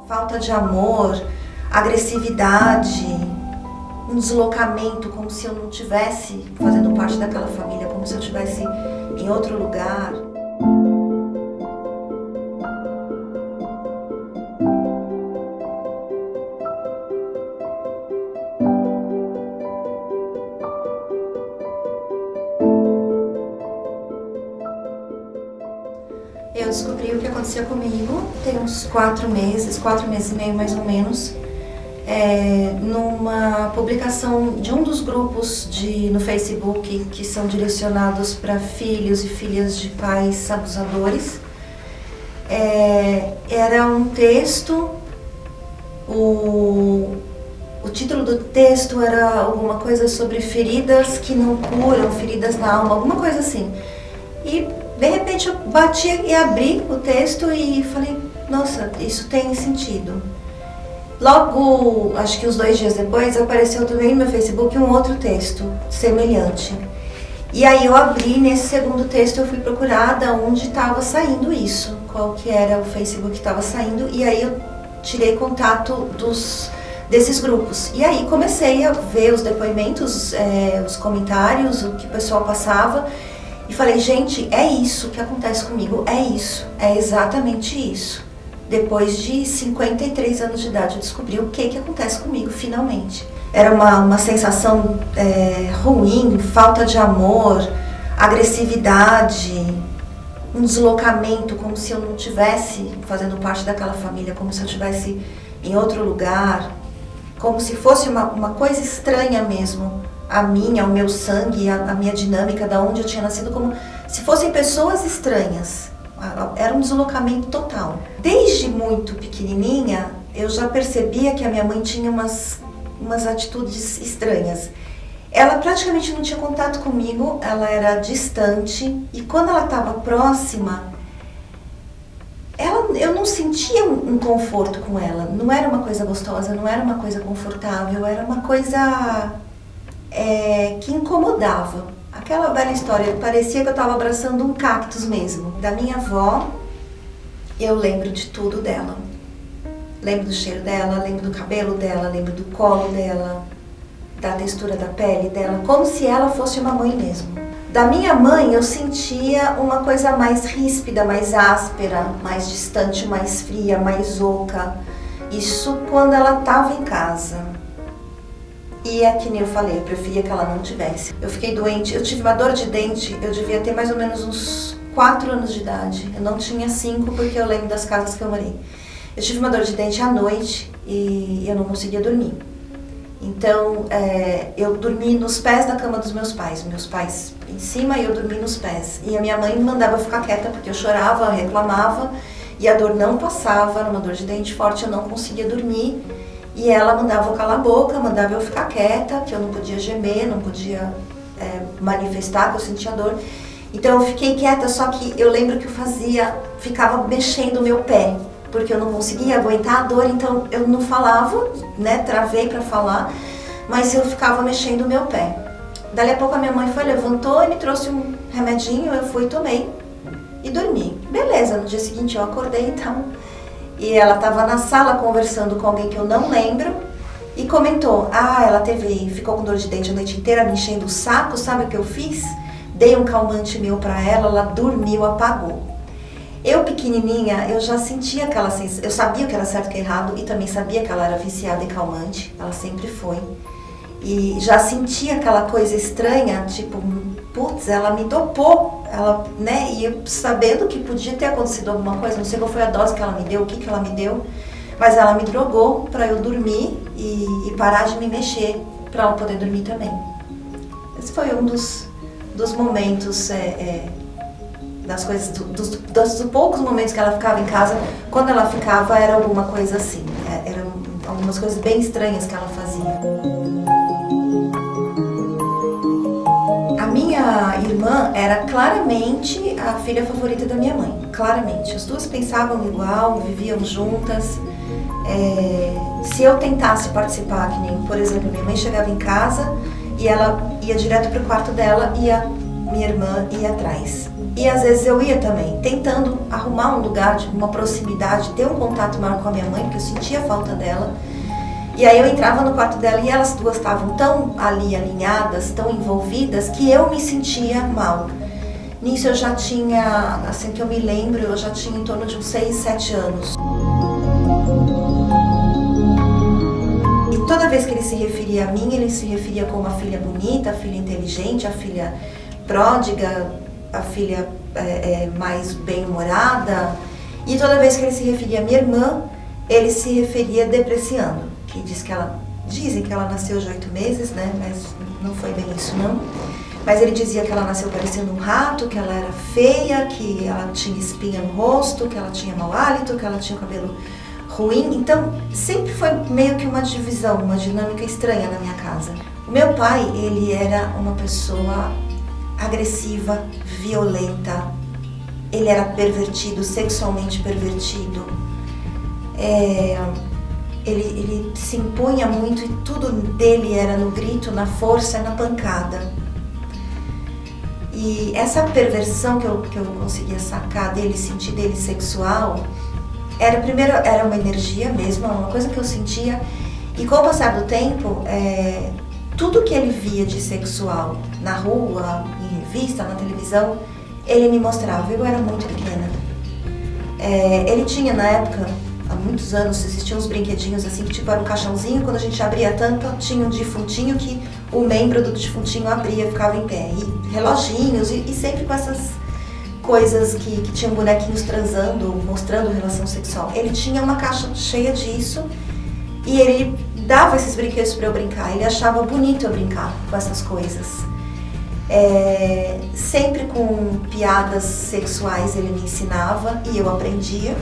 Falta de amor, agressividade, um deslocamento, como se eu não estivesse fazendo parte daquela família, como se eu estivesse em outro lugar. Eu descobri o que acontecia comigo tem uns 4 meses e meio mais ou menos, numa publicação de um dos grupos no Facebook que são direcionados para filhos e filhas de pais abusadores. Era um texto, o título do texto era alguma coisa sobre feridas que não curam, feridas na alma, alguma coisa assim. E de repente eu bati e abri o texto e falei, nossa, isso tem sentido. Logo, acho que uns 2 dias depois, apareceu também no meu Facebook um outro texto semelhante. E aí eu abri, nesse segundo texto eu fui procurar de onde estava saindo isso, qual que era o Facebook que estava saindo, e aí eu tirei contato desses grupos. E aí comecei a ver os depoimentos, os comentários, o que o pessoal passava, e falei, gente, é isso que acontece comigo, é isso, é exatamente isso. Depois de 53 anos de idade, eu descobri o que acontece comigo, finalmente. Era uma sensação ruim, falta de amor, agressividade, um deslocamento, como se eu não estivesse fazendo parte daquela família, como se eu estivesse em outro lugar, como se fosse uma coisa estranha mesmo. A minha, o meu sangue, a minha dinâmica, da onde eu tinha nascido, como se fossem pessoas estranhas. Era um deslocamento total. Desde muito pequenininha, eu já percebia que a minha mãe tinha umas atitudes estranhas. Ela praticamente não tinha contato comigo, ela era distante, e quando ela estava próxima, eu não sentia um conforto com ela. Não era uma coisa gostosa, não era uma coisa confortável, era uma coisa que incomodava. Aquela velha história, parecia que eu estava abraçando um cactus mesmo. Da minha avó, eu lembro de tudo dela. Lembro do cheiro dela, lembro do cabelo dela, lembro do colo dela, da textura da pele dela, como se ela fosse uma mãe mesmo. Da minha mãe, eu sentia uma coisa mais ríspida, mais áspera, mais distante, mais fria, mais oca. Isso quando ela estava em casa. E é que nem eu falei, eu preferia que ela não tivesse. Eu fiquei doente, eu tive uma dor de dente, eu devia ter mais ou menos uns 4 anos de idade. Eu não tinha 5 porque eu lembro das casas que eu morei. Eu tive uma dor de dente à noite e eu não conseguia dormir. Então, eu dormi nos pés da cama dos meus pais em cima e eu dormi nos pés. E a minha mãe me mandava eu ficar quieta porque eu chorava, reclamava e a dor não passava, era uma dor de dente forte, eu não conseguia dormir. E ela mandava eu calar a boca, mandava eu ficar quieta, que eu não podia gemer, não podia manifestar que eu sentia dor. Então eu fiquei quieta, só que eu lembro que eu ficava mexendo o meu pé, porque eu não conseguia aguentar a dor, então eu não falava, né, travei para falar, mas eu ficava mexendo o meu pé. Dali a pouco a minha mãe levantou e me trouxe um remedinho, eu fui, tomei e dormi. Beleza, no dia seguinte eu acordei então. E ela estava na sala conversando com alguém que eu não lembro e comentou, ela ficou com dor de dente a noite inteira, me enchendo o saco, sabe o que eu fiz? Dei um calmante meu para ela dormiu, apagou. Eu pequenininha, eu já sentia aquela sensação, eu sabia o que era certo e o que era errado e também sabia que ela era viciada em calmante, ela sempre foi. E já sentia aquela coisa estranha, tipo, putz, ela me dopou, né? E eu sabendo que podia ter acontecido alguma coisa, não sei qual foi a dose que ela me deu, o que ela me deu, mas ela me drogou para eu dormir e parar de me mexer para ela poder dormir também. Esse foi um dos momentos, das coisas, dos poucos momentos que ela ficava em casa. Quando ela ficava era alguma coisa assim, eram algumas coisas bem estranhas que ela fazia. A minha irmã era claramente a filha favorita da minha mãe, claramente. As duas pensavam igual, viviam juntas. Se eu tentasse participar, que nem, por exemplo, minha mãe chegava em casa e ela ia direto pro quarto dela e a minha irmã ia atrás. E às vezes eu ia também, tentando arrumar um lugar, uma proximidade, ter um contato maior com a minha mãe, porque eu sentia falta dela. E aí eu entrava no quarto dela e elas duas estavam tão ali alinhadas, tão envolvidas, que eu me sentia mal. Nisso eu já tinha, assim que eu me lembro, eu já tinha em torno de uns 6, 7 anos. E toda vez que ele se referia a mim, ele se referia como a filha bonita, a filha inteligente, a filha pródiga, a filha mais bem-humorada. E toda vez que ele se referia a minha irmã, ele se referia depreciando. Que dizem que ela nasceu de 8 meses, né? Mas não foi bem isso, não. Mas ele dizia que ela nasceu parecendo um rato, que ela era feia, que ela tinha espinha no rosto, que ela tinha mau hálito, que ela tinha o cabelo ruim. Então, sempre foi meio que uma divisão, uma dinâmica estranha na minha casa. O meu pai, ele era uma pessoa agressiva, violenta. Ele era pervertido, sexualmente pervertido. Ele se impunha muito e tudo dele era no grito, na força, na pancada. E essa perversão que eu conseguia sacar dele, sentir dele sexual, era uma energia mesmo, uma coisa que eu sentia. E com o passar do tempo, tudo que ele via de sexual na rua, em revista, na televisão, ele me mostrava. Eu era muito pequena. Ele tinha na época, há muitos anos, existiam uns brinquedinhos assim, que tipo era um caixãozinho, quando a gente abria a tampa, tinha um defuntinho que o membro do defuntinho abria, ficava em pé. E reloginhos, e sempre com essas coisas que tinham bonequinhos transando, mostrando relação sexual. Ele tinha uma caixa cheia disso e ele dava esses brinquedos para eu brincar. Ele achava bonito eu brincar com essas coisas. Sempre com piadas sexuais ele me ensinava e eu aprendia.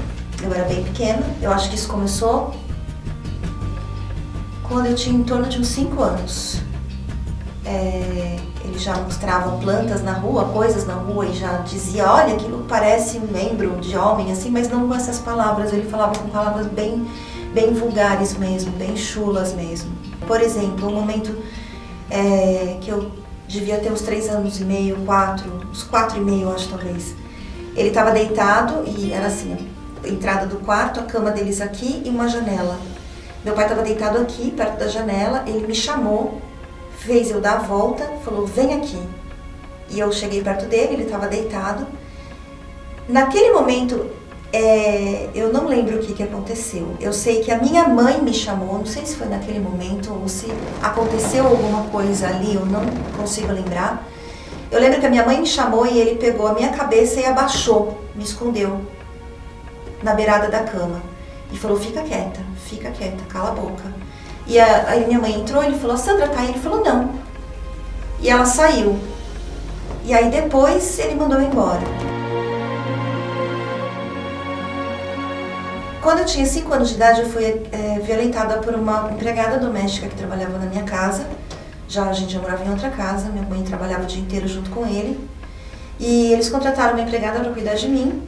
Eu era bem pequena, eu acho que isso começou quando eu tinha em torno de uns 5 anos. Ele já mostrava plantas na rua, coisas na rua e já dizia, olha, aquilo parece um membro de homem, assim, mas não com essas palavras. Ele falava com palavras bem, bem vulgares mesmo, bem chulas mesmo. Por exemplo, um momento que eu devia ter uns 3 anos e meio, 4, uns 4 e meio, acho, talvez. Ele estava deitado e era assim, a entrada do quarto, a cama deles aqui e uma janela. Meu pai estava deitado aqui, perto da janela, ele me chamou, fez eu dar a volta, falou, vem aqui. E eu cheguei perto dele, ele estava deitado. Naquele momento, eu não lembro o que aconteceu. Eu sei que a minha mãe me chamou, não sei se foi naquele momento ou se aconteceu alguma coisa ali, eu não consigo lembrar. Eu lembro que a minha mãe me chamou e ele pegou a minha cabeça e abaixou, me escondeu na beirada da cama e falou, fica quieta, cala a boca. E aí minha mãe entrou, ele falou, Sandra tá aí? Ele falou, não. E ela saiu. E aí depois ele mandou eu embora. Quando eu tinha 5 anos de idade, eu fui violentada por uma empregada doméstica que trabalhava na minha casa. A gente já morava em outra casa, minha mãe trabalhava o dia inteiro junto com ele. E eles contrataram uma empregada para cuidar de mim.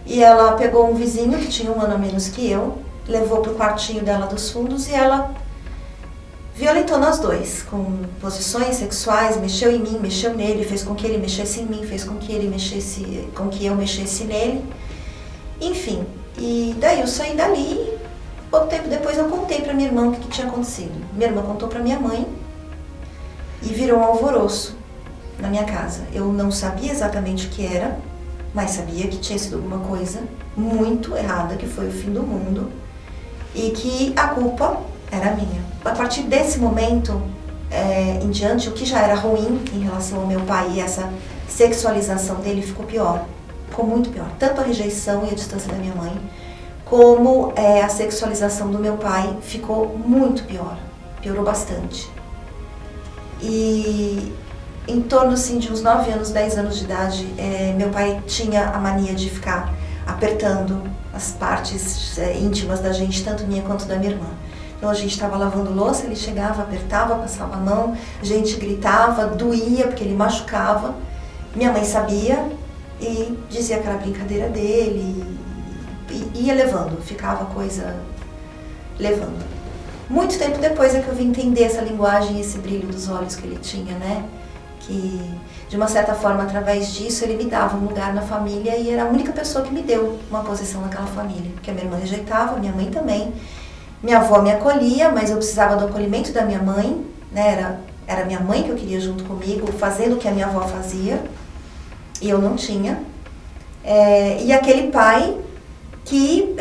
E ela pegou um vizinho que tinha 1 ano a menos que eu, levou pro quartinho dela dos fundos e ela violentou nós dois, com posições sexuais, mexeu em mim, mexeu nele, fez com que ele mexesse em mim, fez com que eu mexesse nele. Enfim, e daí eu saí dali e pouco tempo depois eu contei pra minha irmã o que tinha acontecido. Minha irmã contou pra minha mãe e virou um alvoroço na minha casa. Eu não sabia exatamente o que era, mas sabia que tinha sido alguma coisa muito errada, que foi o fim do mundo e que a culpa era minha. A partir desse momento em diante, o que já era ruim em relação ao meu pai e essa sexualização dele ficou pior, ficou muito pior. Tanto a rejeição e a distância da minha mãe, como a sexualização do meu pai ficou muito pior, piorou bastante. E em torno assim, de uns 9 anos, 10 anos de idade, meu pai tinha a mania de ficar apertando as partes íntimas da gente, tanto minha quanto da minha irmã. Então a gente estava lavando louça, ele chegava, apertava, passava a mão, a gente gritava, doía porque ele machucava. Minha mãe sabia e dizia que era brincadeira dele e ia levando, ficava a coisa levando. Muito tempo depois é que eu vim entender essa linguagem e esse brilho dos olhos que ele tinha, né? Que, de uma certa forma, através disso, ele me dava um lugar na família e era a única pessoa que me deu uma posição naquela família. Porque a minha irmã rejeitava, minha mãe também. Minha avó me acolhia, mas eu precisava do acolhimento da minha mãe, né? Era minha mãe que eu queria junto comigo, fazendo o que a minha avó fazia, e eu não tinha. E aquele pai que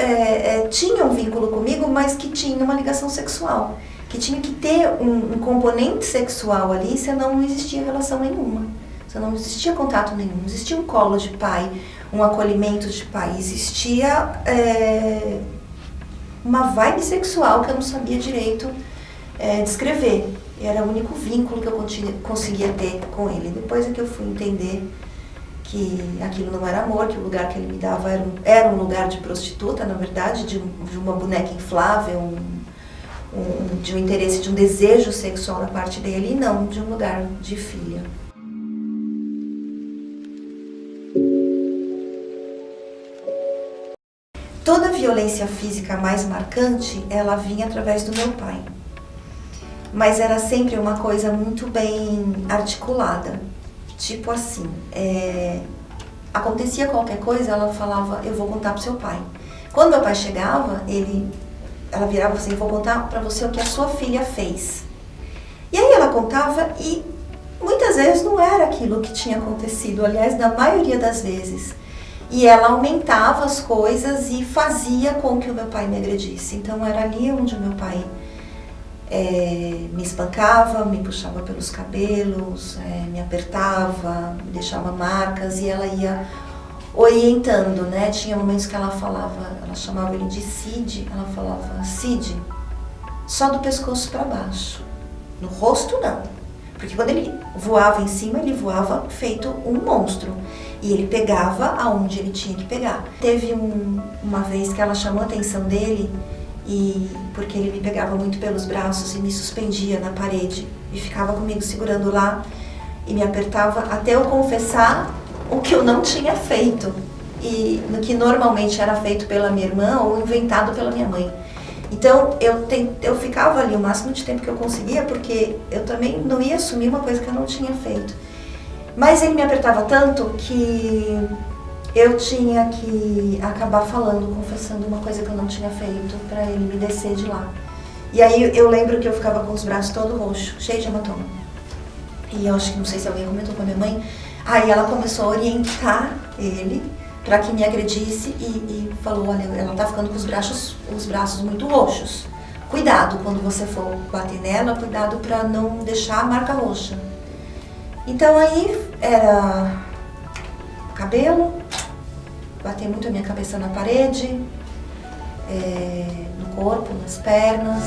tinha um vínculo comigo, mas que tinha uma ligação sexual, que tinha que ter um componente sexual ali, senão não existia relação nenhuma, senão não existia contato nenhum, não existia um colo de pai, um acolhimento de pai, existia uma vibe sexual que eu não sabia direito descrever. Era o único vínculo que eu conseguia ter com ele. Depois é que eu fui entender que aquilo não era amor, que o lugar que ele me dava era um lugar de prostituta, na verdade, de uma boneca inflável, de um interesse, de um desejo sexual da parte dele, e não de um lugar de filha. Toda a violência física mais marcante, ela vinha através do meu pai. Mas era sempre uma coisa muito bem articulada. Tipo assim, acontecia qualquer coisa, ela falava, eu vou contar pro seu pai. Quando meu pai chegava, ela virava assim, eu vou contar pra você o que a sua filha fez. E aí ela contava e muitas vezes não era aquilo que tinha acontecido, aliás, na maioria das vezes. E ela aumentava as coisas e fazia com que o meu pai me agredisse. Então era ali onde o meu pai me espancava, me puxava pelos cabelos, me apertava, me deixava marcas e ela ia orientando, né? Tinha momentos que ela chamava ele de Cid, ela falava, Cid, só do pescoço para baixo, no rosto não. Porque quando ele voava em cima, ele voava feito um monstro. E ele pegava aonde ele tinha que pegar. Teve uma vez que ela chamou a atenção dele, porque ele me pegava muito pelos braços e me suspendia na parede. E ficava comigo segurando lá e me apertava até eu confessar o que eu não tinha feito. E no que normalmente era feito pela minha irmã ou inventado pela minha mãe. Então eu ficava ali o máximo de tempo que eu conseguia, porque eu também não ia assumir uma coisa que eu não tinha feito. Mas ele me apertava tanto que eu tinha que acabar falando, confessando uma coisa que eu não tinha feito para ele me descer de lá. E aí eu lembro que eu ficava com os braços todo roxo, cheio de hematoma. E eu acho que, não sei se alguém comentou com a minha mãe, aí ela começou a orientar ele para que me agredisse e falou, olha, ela tá ficando com os braços muito roxos. Cuidado quando você for bater nela, cuidado para não deixar a marca roxa. Então aí era cabelo, bater muito a minha cabeça na parede, no corpo, nas pernas.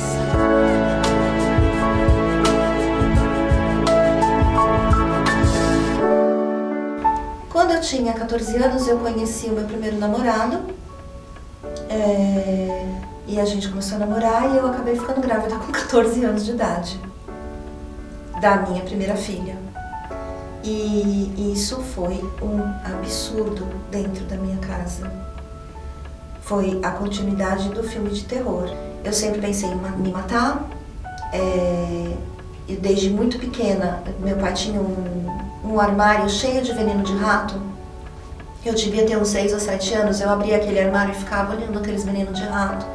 Quando eu tinha 14 anos, eu conheci o meu primeiro namorado, e a gente começou a namorar e eu acabei ficando grávida com 14 anos de idade, da minha primeira filha. E isso foi um absurdo dentro da minha casa. Foi a continuidade do filme de terror. Eu sempre pensei em me matar. E desde muito pequena, meu pai tinha um armário cheio de veneno de rato. Eu devia ter uns 6 ou 7 anos, eu abria aquele armário e ficava olhando aqueles venenos de rato.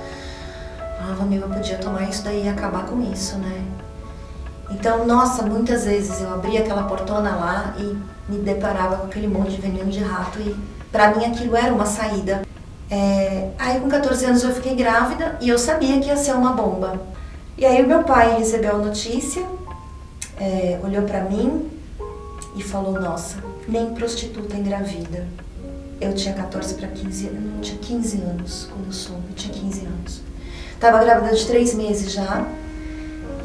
Falava, eu podia tomar isso daí e acabar com isso, né? Então, nossa, muitas vezes eu abria aquela portona lá e me deparava com aquele monte de veneno de rato e pra mim aquilo era uma saída. Aí com 14 anos eu fiquei grávida e eu sabia que ia ser uma bomba. E aí o meu pai recebeu a notícia, olhou pra mim e falou, nossa, nem prostituta engravida. Eu tinha 14 para 15 anos, eu tinha 15 anos quando eu soube, eu tinha 15 anos. Tava grávida de 3 meses já.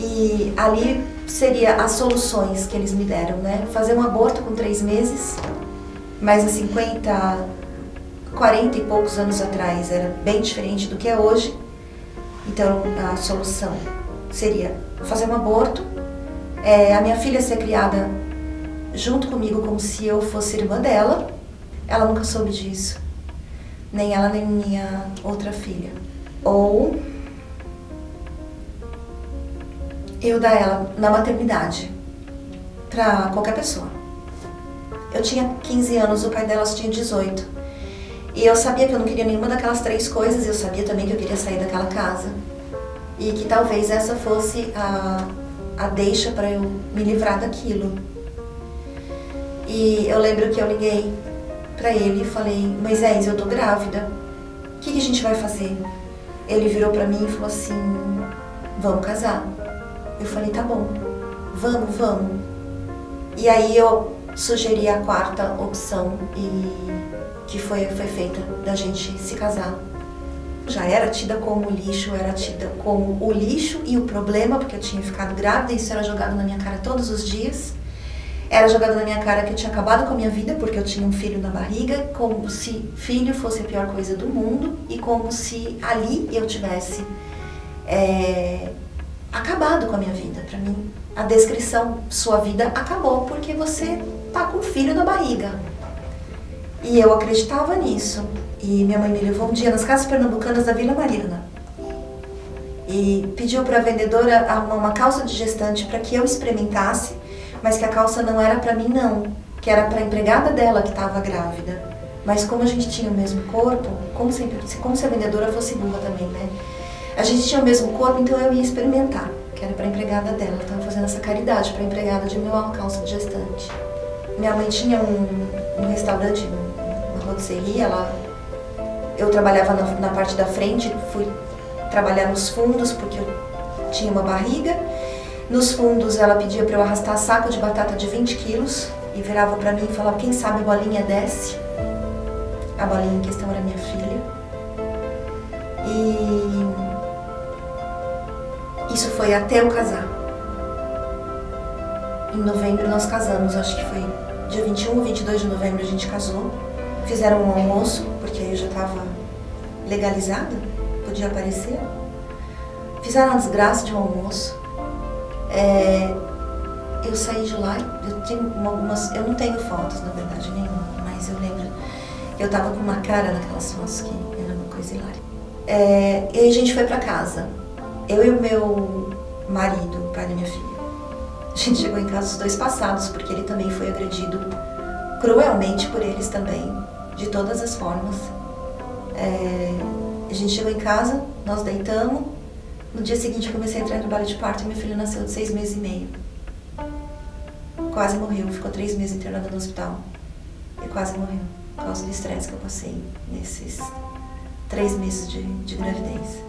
E ali seria as soluções que eles me deram, né? Fazer um aborto com 3 meses, mas há 40 e poucos anos atrás era bem diferente do que é hoje. Então a solução seria fazer um aborto, a minha filha ser criada junto comigo como se eu fosse irmã dela. Ela nunca soube disso, nem ela nem minha outra filha. Ou eu dar ela na maternidade para qualquer pessoa. Eu tinha 15 anos, o pai delas tinha 18. E eu sabia que eu não queria nenhuma daquelas 3 coisas, e eu sabia também que eu queria sair daquela casa. E que talvez essa fosse a deixa para eu me livrar daquilo. E eu lembro que eu liguei para ele e falei: Moisés, eu tô grávida, o que a gente vai fazer? Ele virou para mim e falou assim: vamos casar. Eu falei: tá bom, vamos. E aí eu sugeri a 4ª opção, e que foi feita, da gente se casar. Já era tida como lixo, era tida como o lixo e o problema, porque eu tinha ficado grávida, e isso era jogado na minha cara todos os dias. Era jogado na minha cara que eu tinha acabado com a minha vida, porque eu tinha um filho na barriga, como se filho fosse a pior coisa do mundo, e como se ali eu tivesse acabado com a minha vida. Para mim, a descrição, sua vida acabou porque você tá com um filho na barriga. E eu acreditava nisso. E minha mãe me levou um dia nas casas pernambucanas da Vila Mariana e pediu para a vendedora arrumar uma calça de gestante para que eu experimentasse, mas que a calça não era para mim não, que era para a empregada dela que estava grávida. Mas como a gente tinha o mesmo corpo, como se a vendedora fosse burra também, né? A gente tinha o mesmo corpo, então eu ia experimentar, que era para a empregada dela. Eu estava fazendo essa caridade para a empregada de meu uma calça de gestante. Minha mãe tinha um restaurante, uma rotisserie. Eu trabalhava na parte da frente, fui trabalhar nos fundos porque eu tinha uma barriga. Nos fundos ela pedia para eu arrastar saco de batata de 20 quilos e virava para mim e falava: quem sabe a bolinha desce. A bolinha em questão era minha filha. E isso foi até eu casar. Em novembro nós casamos, acho que foi dia 21 ou 22 de novembro a gente casou. Fizeram um almoço, porque aí eu já estava legalizada, podia aparecer. Fizeram uma desgraça de um almoço. Eu saí de lá, eu não tenho fotos, na verdade, nenhuma, mas eu lembro, eu tava com uma cara naquelas fotos que era uma coisa hilária. E aí a gente foi pra casa, eu e o meu marido, o pai da minha filha. A gente chegou em casa os 2 passados, porque ele também foi agredido cruelmente por eles também, de todas as formas. A gente chegou em casa, nós deitamos. No dia seguinte eu comecei a entrar em trabalho de parto e minha filha nasceu de 6 meses e meio. Quase morreu, ficou 3 meses internada no hospital. E quase morreu, por causa do estresse que eu passei nesses 3 meses de gravidez.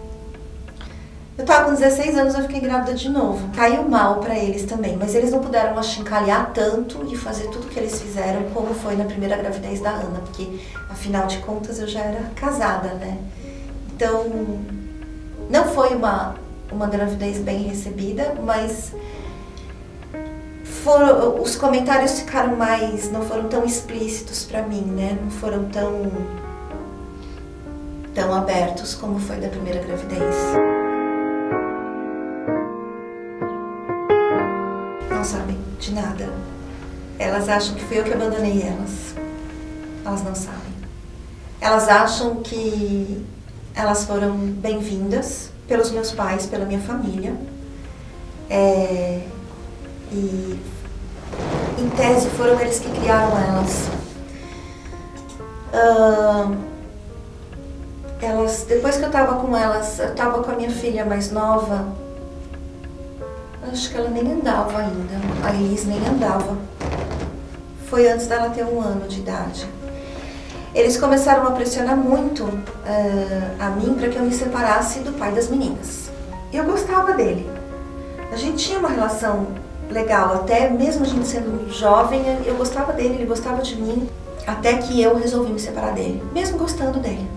Eu tava com 16 anos, eu fiquei grávida de novo. Caiu mal pra eles também, mas eles não puderam achincalhar tanto e fazer tudo que eles fizeram como foi na primeira gravidez da Ana, porque afinal de contas eu já era casada, né? Então, não foi uma gravidez bem recebida, mas os comentários ficaram não foram tão explícitos pra mim, né? Não foram tão abertos como foi da primeira gravidez. Não sabem de nada. Elas acham que fui eu que abandonei elas. Elas não sabem. Elas acham que elas foram bem-vindas pelos meus pais, pela minha família. E, em tese, foram eles que criaram elas. Depois que eu tava com elas, eu tava com a minha filha mais nova. Acho que ela nem andava ainda. A Elis nem andava. Foi antes dela ter 1 ano de idade. Eles começaram a pressionar muito a mim para que eu me separasse do pai das meninas. Eu gostava dele. A gente tinha uma relação legal, até mesmo a gente sendo jovem, eu gostava dele, ele gostava de mim, até que eu resolvi me separar dele, mesmo gostando dele.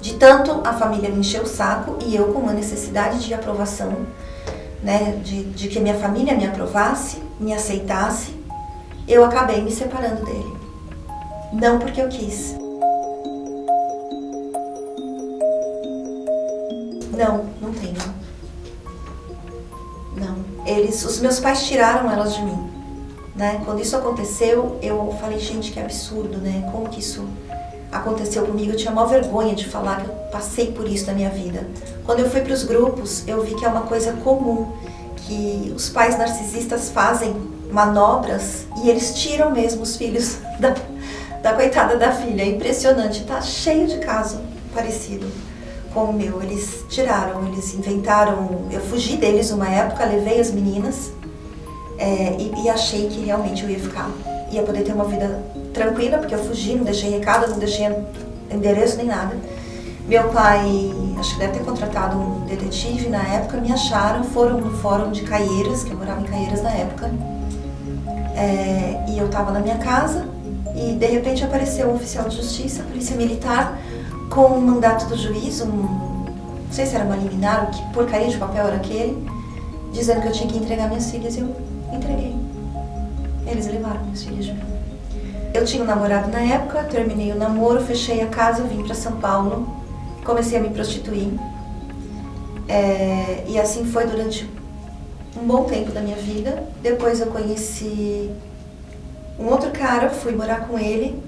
De tanto a família me encheu o saco e eu com uma necessidade de aprovação, né, de que minha família me aprovasse, me aceitasse, eu acabei me separando dele. Não porque eu quis. Não tenho. Não. Os meus pais tiraram elas de mim, né? Quando isso aconteceu, eu falei, gente, que absurdo, né? Como que isso aconteceu comigo? Eu tinha maior vergonha de falar que eu passei por isso na minha vida. Quando eu fui para os grupos, eu vi que é uma coisa comum, que os pais narcisistas fazem manobras e eles tiram mesmo os filhos da coitada da filha. É impressionante, tá cheio de caso parecido com o meu. Eles tiraram, eles inventaram. Eu fugi deles uma época, levei as meninas e achei que realmente eu ia poder ter uma vida tranquila, porque eu fugi, não deixei recado, não deixei endereço nem nada. Meu pai, acho que deve ter contratado um detetive na época, me acharam, foram no fórum de Caieiras, que eu morava em Caieiras na época, e eu estava na minha casa e de repente apareceu um oficial de justiça, polícia militar, com um mandato do juiz, não sei se era uma liminar, que porcaria de papel era aquele, dizendo que eu tinha que entregar minhas filhas, e eu entreguei. Eles levaram minhas filhas de mim. Eu tinha um namorado na época, terminei o namoro, fechei a casa, vim para São Paulo, comecei a me prostituir. E assim foi durante um bom tempo da minha vida. Depois eu conheci um outro cara, fui morar com ele.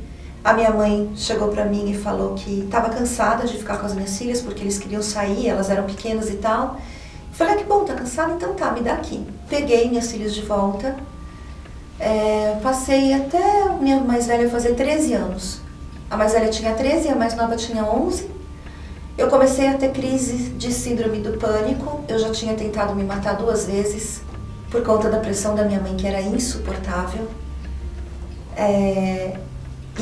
A minha mãe chegou pra mim e falou que estava cansada de ficar com as minhas filhas, porque eles queriam sair, elas eram pequenas e tal. Falei, que bom, tá cansada? Então tá, me dá aqui. Peguei minhas filhas de volta. Passei até a minha mais velha fazer 13 anos. A mais velha tinha 13, a mais nova tinha 11. Eu comecei a ter crise de síndrome do pânico. Eu já tinha tentado me matar 2 vezes por conta da pressão da minha mãe, que era insuportável.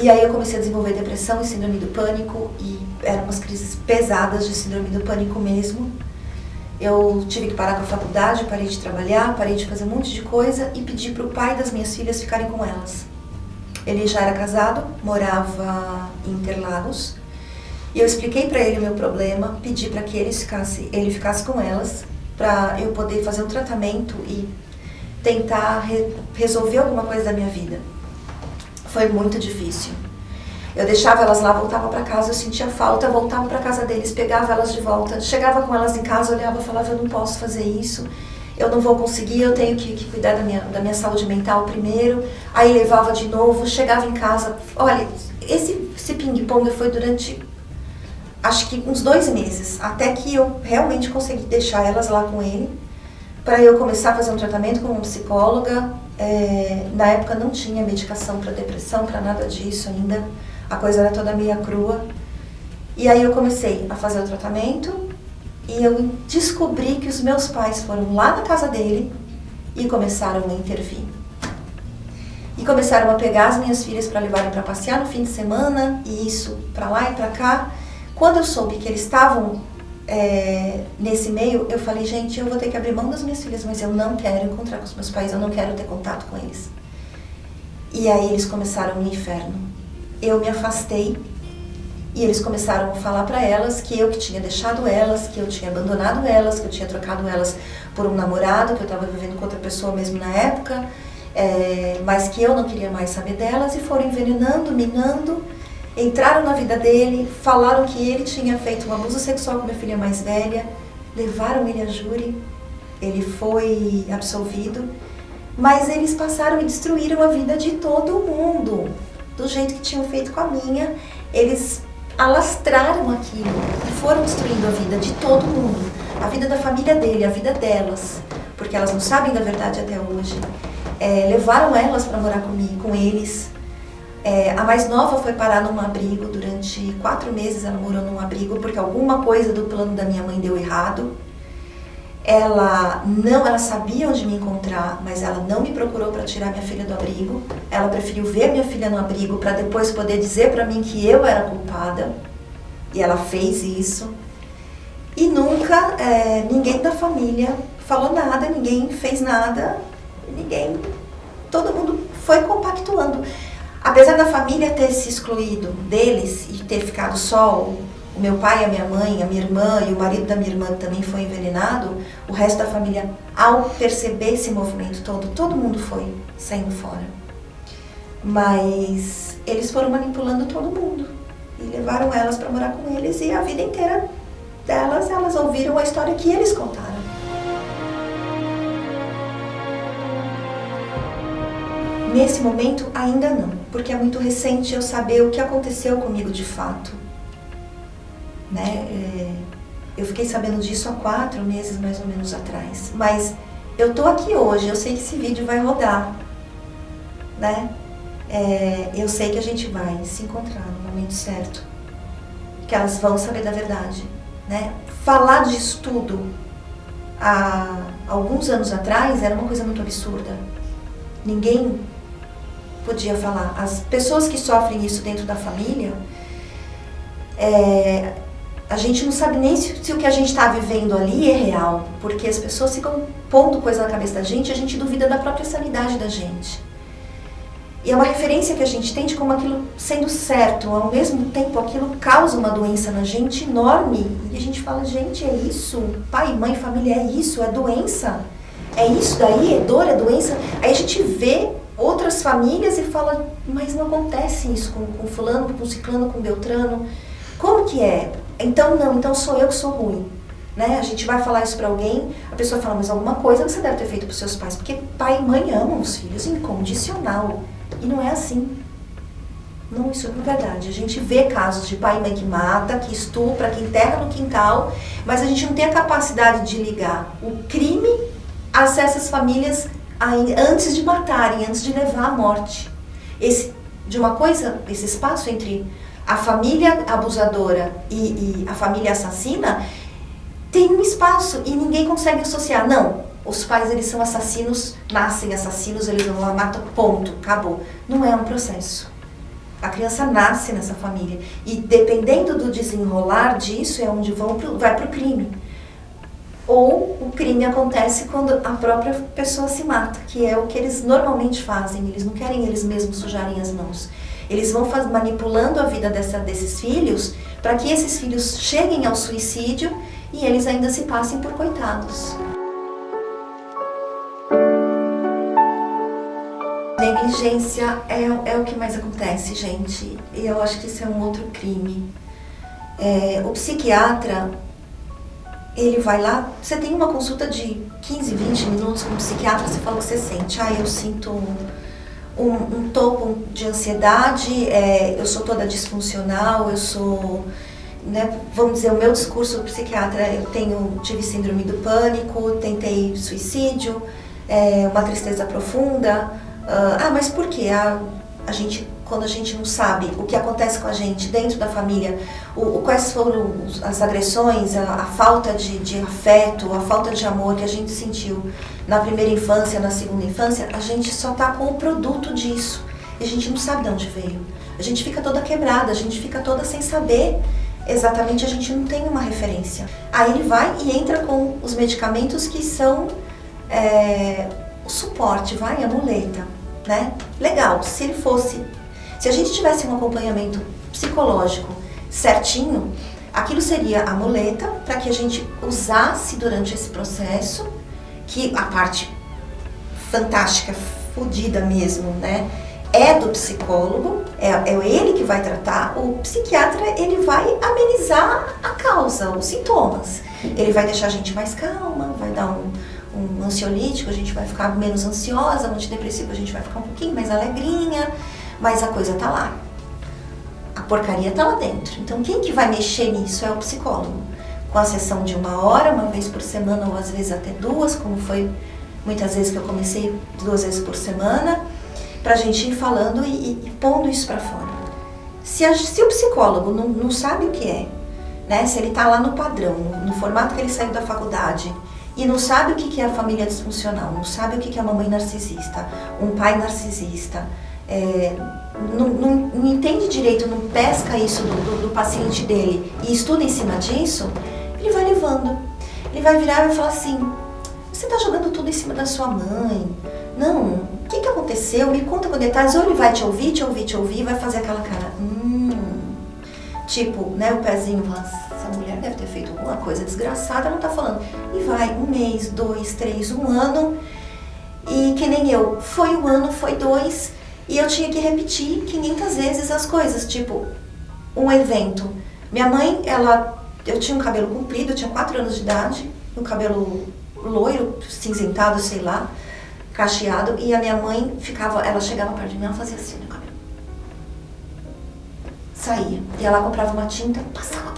E aí eu comecei a desenvolver depressão e síndrome do pânico, e eram umas crises pesadas de síndrome do pânico mesmo. Eu tive que parar com a faculdade, parei de trabalhar, parei de fazer um monte de coisa e pedi para o pai das minhas filhas ficarem com elas. Ele já era casado, morava em Interlagos, e eu expliquei para ele o meu problema, pedi para que ele ficasse com elas, para eu poder fazer um tratamento e tentar resolver alguma coisa da minha vida. Foi muito difícil. Eu deixava elas lá, voltava para casa, eu sentia falta, voltava para casa deles, pegava elas de volta, chegava com elas em casa, olhava e falava, eu não posso fazer isso, eu não vou conseguir, eu tenho que cuidar da minha saúde mental primeiro. Aí levava de novo, chegava em casa. Olha, esse ping-pong foi durante, acho que uns 2 meses, até que eu realmente consegui deixar elas lá com ele, para eu começar a fazer um tratamento com uma psicóloga. Na época não tinha medicação para depressão, para nada disso ainda. A coisa era toda meio crua. E aí eu comecei a fazer o tratamento e eu descobri que os meus pais foram lá na casa dele e começaram a intervir. E começaram a pegar as minhas filhas para levarem para passear no fim de semana, e isso para lá e para cá. Quando eu soube que eles estavam nesse meio, eu falei, gente, eu vou ter que abrir mão das minhas filhas, mas eu não quero encontrar com os meus pais, eu não quero ter contato com eles. E aí eles começaram o inferno. Eu me afastei e eles começaram a falar para elas que eu que tinha deixado elas, que eu tinha abandonado elas, que eu tinha trocado elas por um namorado, que eu estava vivendo com outra pessoa mesmo na época, mas que eu não queria mais saber delas, e foram envenenando, minando, entraram na vida dele, falaram que ele tinha feito um abuso sexual com minha filha mais velha, levaram ele a júri, ele foi absolvido, mas eles passaram e destruíram a vida de todo mundo. Do jeito que tinham feito com a minha, eles alastraram aquilo e foram destruindo a vida de todo mundo. A vida da família dele, a vida delas, porque elas não sabem da verdade até hoje. Levaram elas para morar comigo, com eles. A mais nova foi parar num abrigo, durante 4 meses ela morou num abrigo, porque alguma coisa do plano da minha mãe deu errado. Ela sabia onde me encontrar, mas ela não me procurou para tirar minha filha do abrigo. Ela preferiu ver minha filha no abrigo para depois poder dizer para mim que eu era culpada. E ela fez isso. E nunca ninguém da família falou nada, ninguém fez nada, todo mundo foi compactuando. Apesar da família ter se excluído deles e ter ficado só o meu pai, a minha mãe, a minha irmã e o marido da minha irmã também foi envenenado, o resto da família, ao perceber esse movimento todo mundo foi saindo fora. Mas eles foram manipulando todo mundo e levaram elas para morar com eles, e a vida inteira delas, elas ouviram a história que eles contaram. Nesse momento ainda não, porque é muito recente eu saber o que aconteceu comigo de fato. Eu fiquei sabendo disso há 4 meses mais ou menos atrás, mas eu tô aqui hoje, eu sei que esse vídeo vai rodar, né? Eu sei que a gente vai se encontrar no momento certo, que elas vão saber da verdade, né? Falar disso tudo há alguns anos atrás era uma coisa muito absurda. Ninguém podia falar. As pessoas que sofrem isso dentro da família, a gente não sabe nem se o que a gente está vivendo ali é real, porque as pessoas ficam pondo coisa na cabeça da gente e a gente duvida da própria sanidade da gente. E é uma referência que a gente tem de como aquilo sendo certo, ao mesmo tempo aquilo causa uma doença na gente enorme. E a gente fala, gente, é isso? Pai, mãe, família, é isso? É doença? É isso daí? É dor? É doença? Aí a gente vê outras famílias e fala, mas não acontece isso com fulano, com ciclano, com beltrano. Como que é? Então não, então sou eu que sou ruim. Né? A gente vai falar isso pra alguém, a pessoa fala, mas alguma coisa você deve ter feito pros seus pais, porque pai e mãe amam os filhos, incondicional. E não é assim. Não, isso não é verdade. A gente vê casos de pai e mãe que mata, que estupra, que enterra no quintal, mas a gente não tem a capacidade de ligar o crime a essas famílias antes de matarem, antes de levar à morte. Esse espaço entre a família abusadora e a família assassina tem um espaço e ninguém consegue associar. Não, os pais eles são assassinos, nascem assassinos, eles vão lá, matam, ponto, acabou. Não é um processo. A criança nasce nessa família e dependendo do desenrolar disso é onde vai para o crime. Ou o crime acontece quando a própria pessoa se mata, que é o que eles normalmente fazem. Eles não querem eles mesmos sujarem as mãos. Eles vão manipulando a vida desses filhos para que esses filhos cheguem ao suicídio e eles ainda se passem por coitados. Negligência é o que mais acontece, gente. E eu acho que isso é um outro crime. O psiquiatra, ele vai lá, você tem uma consulta de 15, 20 minutos com o psiquiatra, você fala o que você sente. Eu sinto um topo de ansiedade, eu sou toda disfuncional, eu sou, né, vamos dizer, o meu discurso psiquiatra, tive síndrome do pânico, tentei suicídio, uma tristeza profunda. Mas por quê? Quando a gente não sabe o que acontece com a gente dentro da família, quais foram as agressões, a falta de afeto, a falta de amor que a gente sentiu na primeira infância, na segunda infância, a gente só tá com o produto disso. E a gente não sabe de onde veio. A gente fica toda quebrada, a gente fica toda sem saber exatamente, a gente não tem uma referência. Aí ele vai e entra com os medicamentos que são o suporte, a muleta, né? Legal, se a gente tivesse um acompanhamento psicológico certinho, aquilo seria a muleta para que a gente usasse durante esse processo, que a parte fantástica, fodida mesmo, né? É do psicólogo, é ele que vai tratar, o psiquiatra ele vai amenizar a causa, os sintomas. Ele vai deixar a gente mais calma, vai dar um ansiolítico, a gente vai ficar menos ansiosa, um antidepressivo a gente vai ficar um pouquinho mais alegrinha, mas a coisa tá lá. A porcaria tá lá dentro. Então quem que vai mexer nisso é o psicólogo. Com a sessão de 1 hora, uma vez por semana ou às vezes até 2, como foi muitas vezes que eu comecei 2 vezes por semana, pra gente ir falando e pondo isso pra fora. Se o psicólogo não sabe o que é, né? Se ele tá lá no padrão, no formato que ele saiu da faculdade, e não sabe o que é a família disfuncional, não sabe o que é a mamãe narcisista, um pai narcisista, não entende direito, não pesca isso do paciente dele e estuda em cima disso, ele vai levando. Ele vai virar e vai falar assim, você está jogando tudo em cima da sua mãe, não, o que aconteceu, me conta com detalhes, ou ele vai te ouvir, e vai fazer aquela cara, tipo, né, o pezinho, essa mulher deve ter feito alguma coisa desgraçada, ela não tá falando. E vai 1 mês, 2, 3, 1 ano, e que nem eu, foi 1 ano, foi 2, e eu tinha que repetir 500 vezes as coisas, tipo, um evento. Minha mãe, eu tinha um cabelo comprido, eu tinha 4 anos de idade, um cabelo loiro, cinzentado, sei lá, cacheado, e a minha mãe ela chegava perto de mim, ela fazia assim no cabelo. Saía, e ela comprava uma tinta, passava,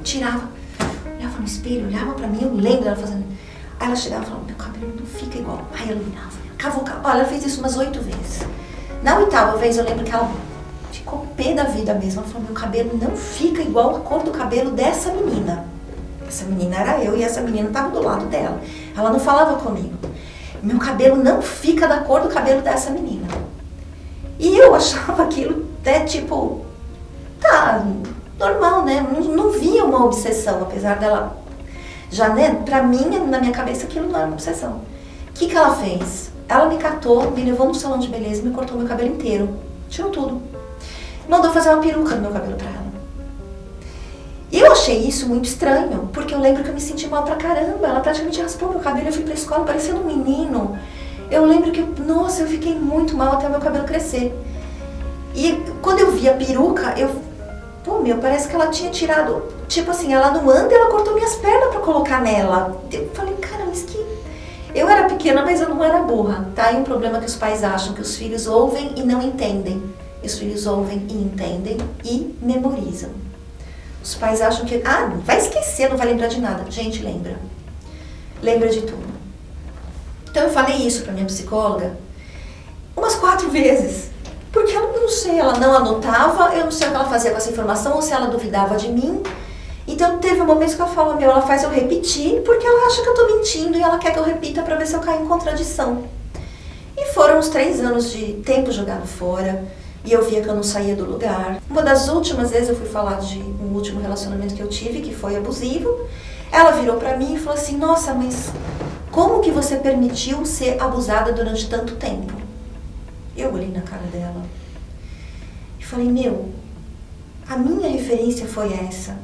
tirava, olhava no espelho, olhava pra mim, eu lembro dela fazendo. Aí ela chegava e falava, meu cabelo não fica fica igual. Aí ela iluminava, cavucava. Olha, ela fez isso umas 8 vezes. Na 8ª vez eu lembro que ela ficou pé da vida mesmo. Ela falou, meu cabelo não fica igual a cor do cabelo dessa menina. Essa menina era eu e essa menina estava do lado dela. Ela não falava comigo. Meu cabelo não fica da cor do cabelo dessa menina. E eu achava aquilo, né, tipo, tá, normal, né? Não via uma obsessão, apesar dela, já, né, pra mim, na minha cabeça, aquilo não era uma obsessão. O que ela fez? Ela me catou, me levou no salão de beleza e me cortou meu cabelo inteiro. Tirou tudo. Mandou fazer uma peruca no meu cabelo pra ela. E eu achei isso muito estranho, porque eu lembro que eu me senti mal pra caramba. Ela praticamente raspou meu cabelo, eu fui pra escola parecendo um menino. Eu lembro que, nossa, eu fiquei muito mal até o meu cabelo crescer. E quando eu vi a peruca, parece que ela tinha tirado, tipo assim, ela não anda e ela cortou minhas pernas pra colocar nela. Eu falei, cara, mas que... Eu era pequena, mas eu não era burra. Tá aí um problema que os pais acham que os filhos ouvem e não entendem. E os filhos ouvem e entendem e memorizam. Os pais acham que, vai esquecer, não vai lembrar de nada. Gente, lembra. Lembra de tudo. Então eu falei isso pra minha psicóloga umas 4 vezes. Porque eu não sei, ela não anotava, eu não sei o que ela fazia com essa informação, ou se ela duvidava de mim. Então teve um momento que ela falou, ela faz eu repetir, porque ela acha que eu tô mentindo e ela quer que eu repita pra ver se eu caio em contradição. E foram uns 3 anos de tempo jogado fora. E eu via que eu não saía do lugar. Uma das últimas vezes eu fui falar de um último relacionamento que eu tive, que foi abusivo. Ela virou pra mim e falou assim, nossa, mas como que você permitiu ser abusada durante tanto tempo? Eu olhei na cara dela e falei, a minha referência foi essa.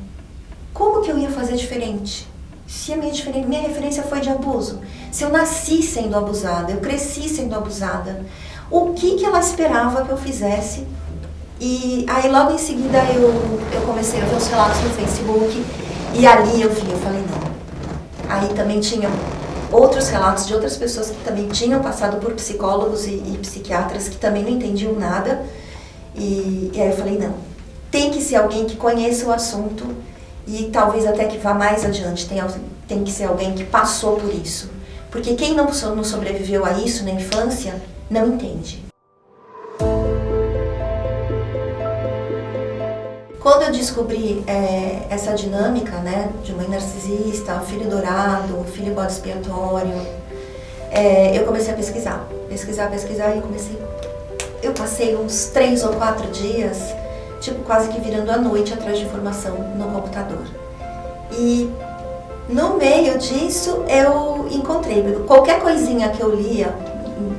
Como que eu ia fazer diferente? Se a minha referência foi de abuso, se eu nasci sendo abusada, eu cresci sendo abusada, o que ela esperava que eu fizesse? E aí logo em seguida eu comecei a ver os relatos no Facebook e ali eu falei não. Aí também tinha outros relatos de outras pessoas que também tinham passado por psicólogos e psiquiatras que também não entendiam nada. E aí eu falei não, tem que ser alguém que conheça o assunto e talvez até que vá mais adiante, tem que ser alguém que passou por isso. Porque quem não sobreviveu a isso na infância, não entende. Quando eu descobri essa dinâmica, né, de mãe narcisista, filho dourado, filho bode expiatório, eu comecei a pesquisar e eu passei uns 3 ou 4 dias, tipo quase que virando a noite atrás de informação no computador. E no meio disso eu encontrei, qualquer coisinha que eu lia,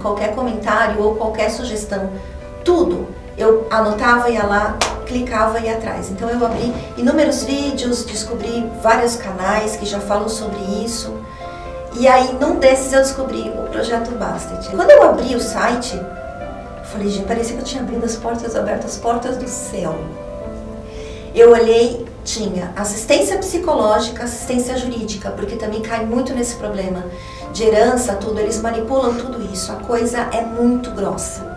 qualquer comentário ou qualquer sugestão, tudo, eu anotava, ia lá, clicava e ia atrás. Então eu abri inúmeros vídeos, descobri vários canais que já falam sobre isso. E aí num desses eu descobri o Projeto Bastet. Quando eu abri o site, eu falei, gente, parecia que eu tinha aberto as portas do céu. Eu olhei, tinha assistência psicológica, assistência jurídica, porque também cai muito nesse problema de herança, tudo, eles manipulam tudo isso, a coisa é muito grossa.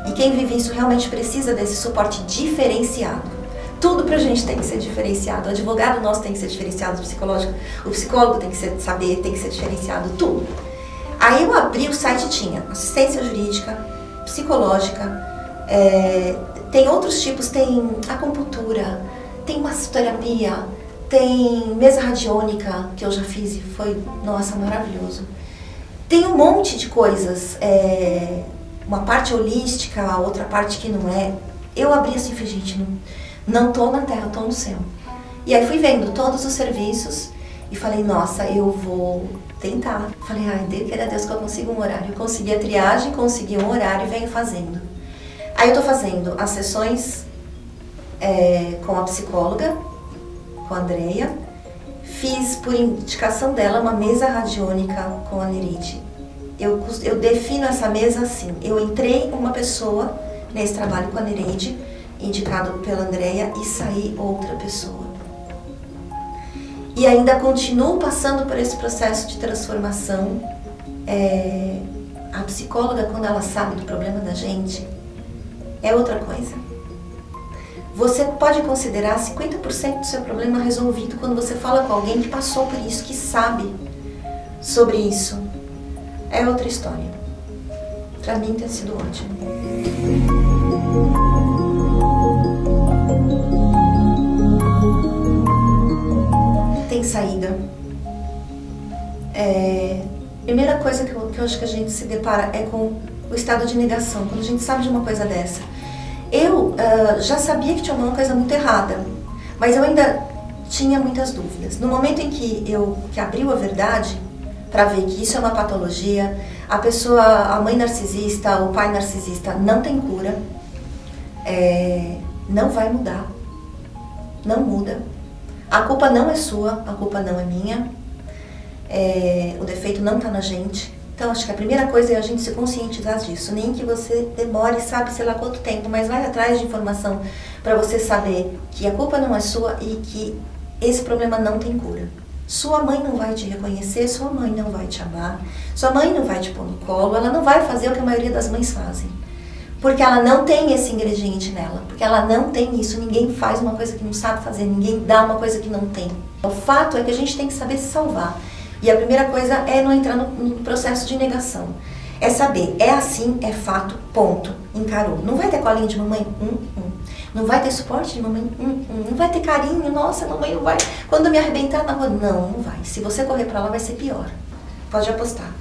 E quem vive isso realmente precisa desse suporte diferenciado. Tudo pra gente tem que ser diferenciado, o advogado nosso tem que ser diferenciado, o psicólogo tem que saber, tem que ser diferenciado, tudo. Aí eu abri o site, tinha assistência jurídica, psicológica, tem outros tipos, tem acupuntura, tem massoterapia, tem mesa radiônica, que eu já fiz e foi, nossa, maravilhoso. Tem um monte de coisas, uma parte holística, outra parte que não é. Eu abri assim e falei, gente, não tô na terra, tô no céu. E aí fui vendo todos os serviços e falei, nossa, eu vou tentar. Falei, queira Deus que eu consiga um horário. Eu consegui a triagem, consegui um horário e venho fazendo. Aí eu tô fazendo as sessões com a psicóloga, com a Andrea. Fiz, por indicação dela, uma mesa radiônica com a Nereide. Eu defino essa mesa assim, eu entrei uma pessoa nesse trabalho com a Nereide, indicado pela Andrea, e saí outra pessoa. E ainda continuo passando por esse processo de transformação. A psicóloga, quando ela sabe do problema da gente, é outra coisa. Você pode considerar 50% do seu problema resolvido quando você fala com alguém que passou por isso, que sabe sobre isso. é outra história. Pra mim tem sido ótimo. Tem saída. Primeira coisa que eu acho que a gente se depara é com o estado de negação, quando a gente sabe de uma coisa dessa. Eu já sabia que tinha uma coisa muito errada, mas eu ainda tinha muitas dúvidas. No momento em que abriu a verdade, para ver que isso é uma patologia, a mãe narcisista, o pai narcisista não tem cura, não vai mudar, não muda. A culpa não é sua, a culpa não é minha, o defeito não está na gente. Então acho que a primeira coisa é a gente se conscientizar disso, nem que você demore, sabe, sei lá quanto tempo, mas vai atrás de informação para você saber que a culpa não é sua e que esse problema não tem cura. Sua mãe não vai te reconhecer, sua mãe não vai te amar, sua mãe não vai te pôr no colo, ela não vai fazer o que a maioria das mães fazem. Porque ela não tem esse ingrediente nela, porque ela não tem isso, ninguém faz uma coisa que não sabe fazer, ninguém dá uma coisa que não tem. O fato é que a gente tem que saber se salvar. E a primeira coisa é não entrar no processo de negação. É saber, é assim, é fato, ponto, encarou. Não vai ter colinho de mamãe? Não vai ter suporte de mamãe? Não vai ter carinho? Nossa, mamãe não vai. Quando eu me arrebentar na rua? Não vai. Se você correr pra lá, vai ser pior. Pode apostar.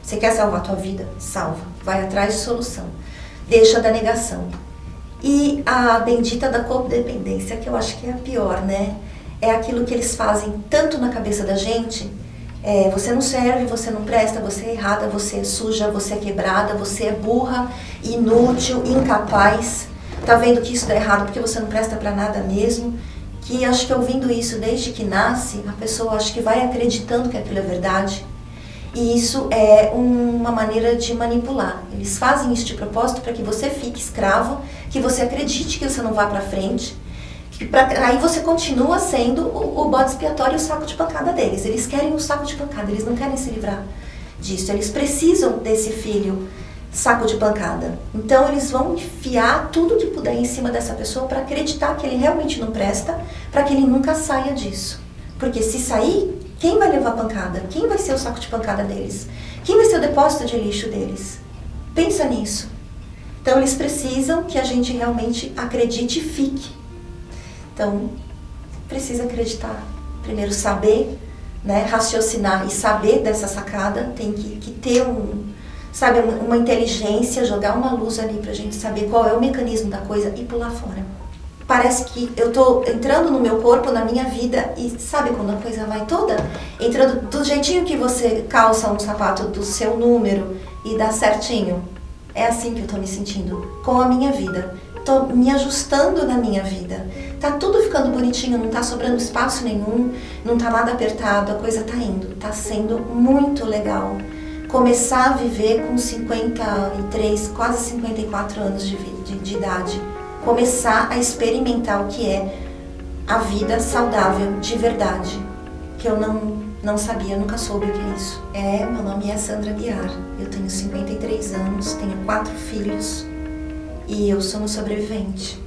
Você quer salvar a tua vida? Salva. Vai atrás de solução. Deixa da negação. E a bendita da codependência, que eu acho que é a pior, né? É aquilo que eles fazem tanto na cabeça da gente. Você não serve, você não presta, você é errada, você é suja, você é quebrada, você é burra, inútil, incapaz. Tá vendo que isso dá errado porque você não presta pra nada mesmo? Que acho que ouvindo isso desde que nasce, a pessoa acho que vai acreditando que aquilo é verdade. E isso é uma maneira de manipular. Eles fazem isso de propósito para que você fique escravo, que você acredite que você não vá pra frente. Aí você continua sendo o bode expiatório e o saco de pancada deles. Eles querem o saco de pancada, eles não querem se livrar disso. Eles precisam desse filho saco de pancada. Então eles vão enfiar tudo que puder em cima dessa pessoa para acreditar que ele realmente não presta, para que ele nunca saia disso. Porque se sair, quem vai levar pancada? Quem vai ser o saco de pancada deles? Quem vai ser o depósito de lixo deles? Pensa nisso. Então eles precisam que a gente realmente acredite e fique. Então, precisa acreditar. Primeiro saber, né, raciocinar e saber dessa sacada. Tem que ter uma inteligência, jogar uma luz ali pra gente saber qual é o mecanismo da coisa e pular fora. Parece que eu tô entrando no meu corpo, na minha vida, e sabe quando a coisa vai toda? Entrando do jeitinho que você calça um sapato do seu número e dá certinho. É assim que eu tô me sentindo com a minha vida. Tô me ajustando na minha vida. Tá tudo ficando bonitinho, não tá sobrando espaço nenhum, não tá nada apertado, a coisa tá indo. Tá sendo muito legal. Começar a viver com 53, quase 54 anos de idade. Começar a experimentar o que é a vida saudável de verdade. Que eu não sabia, nunca soube o que é isso. Meu nome é Sandra Guiar. Eu tenho 53 anos, tenho 4 filhos e eu sou uma sobrevivente.